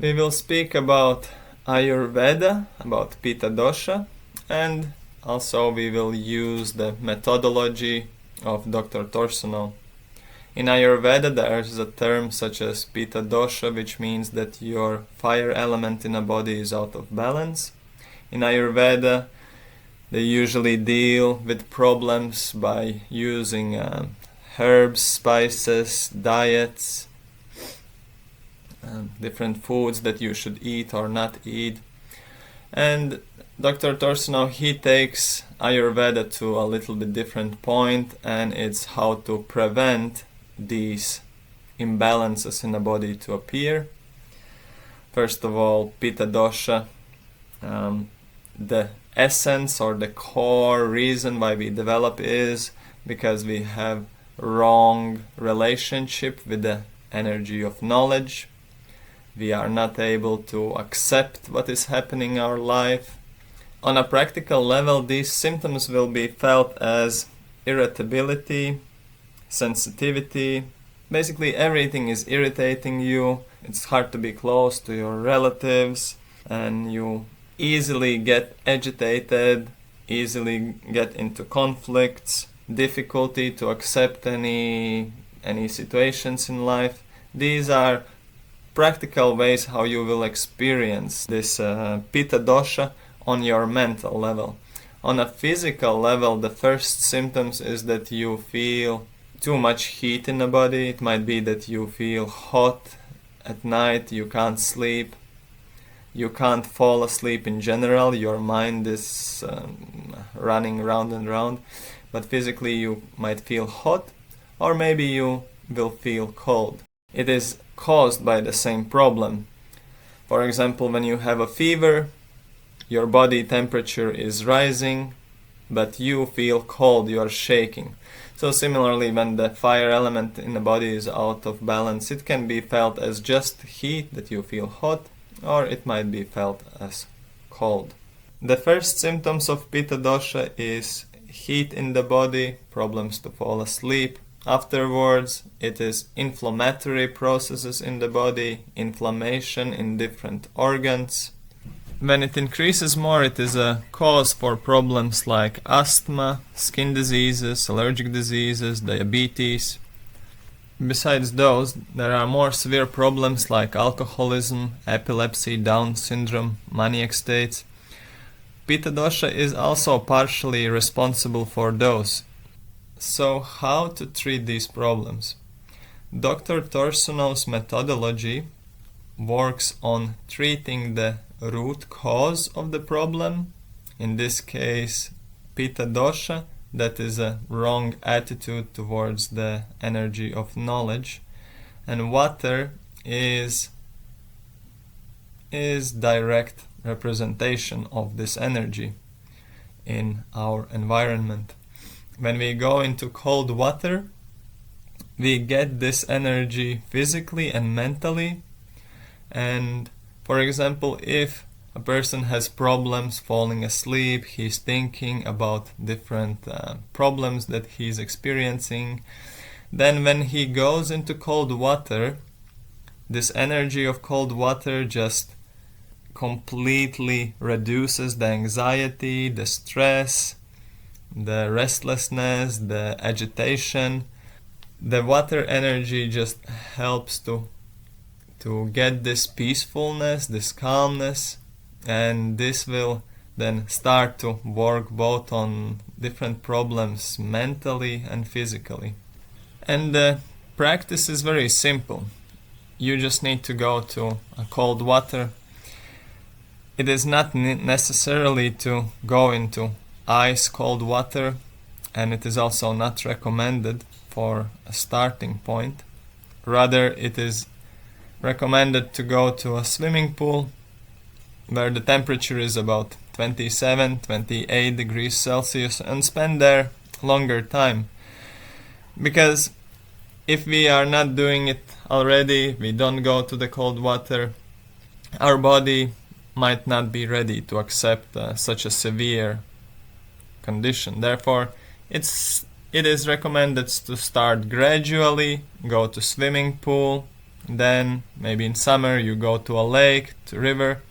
We will speak about Ayurveda, about Pitta Dosha, and also we will use the methodology of Dr. Torsunov. In Ayurveda there is a term such as Pitta Dosha, which means that your fire element in a body is out of balance. In Ayurveda they usually deal with problems by using herbs, spices, diets, different foods that you should eat or not eat. And Dr. Torsunov, he takes Ayurveda to a little bit different point, and it's how to prevent these imbalances in the body to appear. First of all, Pitta Dosha, the essence or the core reason why we develop is because we have wrong relationship with the energy of knowledge. We are not able to accept what is happening in our life. On a practical level, these symptoms will be felt as irritability, sensitivity. Basically everything is irritating you. It's hard to be close to your relatives, and you easily get agitated, easily get into conflicts, difficulty to accept any situations in life. These are practical ways how you will experience this Pitta Dosha on your mental level. On a physical level, the first symptoms is that you feel too much heat in the body. It might be that you feel hot at night, you can't sleep, you can't fall asleep in general, your mind is running round and round, but physically you might feel hot, or maybe you will feel cold. It is caused by the same problem. For example, when you have a fever, your body temperature is rising, but you feel cold, you are shaking. So similarly, when the fire element in the body is out of balance, it can be felt as just heat, that you feel hot, or it might be felt as cold. The first symptoms of Pitta Dosha is heat in the body, problems to fall asleep. Afterwards, it is inflammatory processes in the body, inflammation in different organs. When it increases more, it is a cause for problems like asthma, skin diseases, allergic diseases, diabetes. Besides those, there are more severe problems like alcoholism, epilepsy, Down syndrome, maniac states. Pitta Dosha is also partially responsible for those. So how to treat these problems? Dr. Torsunov's methodology works on treating the root cause of the problem, in this case Pitta Dosha, that is a wrong attitude towards the energy of knowledge, and water is direct representation of this energy in our environment. When we go into cold water, we get this energy physically and mentally. And for example, if a person has problems falling asleep, he's thinking about different problems that he's experiencing, then when he goes into cold water, this energy of cold water just completely reduces the anxiety, the stress, the restlessness, the agitation. The water energy just helps to get this peacefulness, this calmness, and this will then start to work both on different problems mentally and physically. And the practice is very simple. You just need to go to a cold water. It is not necessarily to go into ice cold water, and it is also not recommended for a starting point. Rather, it is recommended to go to a swimming pool where the temperature is about 27-28 degrees Celsius and spend there longer time. Because if we are not doing it already, we don't go to the cold water, our body might not be ready to accept such a severe condition. Therefore, it is recommended to start gradually, go to swimming pool, Then maybe in summer you go to a lake, to a river.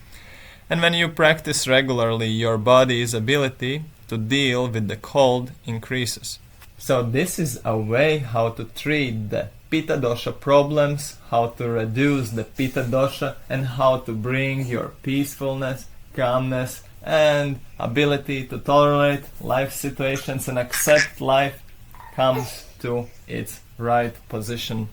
And when you practice regularly, your body's ability to deal with the cold increases. So this is a way how to treat the Pitta Dosha problems, how to reduce the Pitta Dosha, and how to bring your peacefulness, calmness, and ability to tolerate life situations and accept life comes to its right position.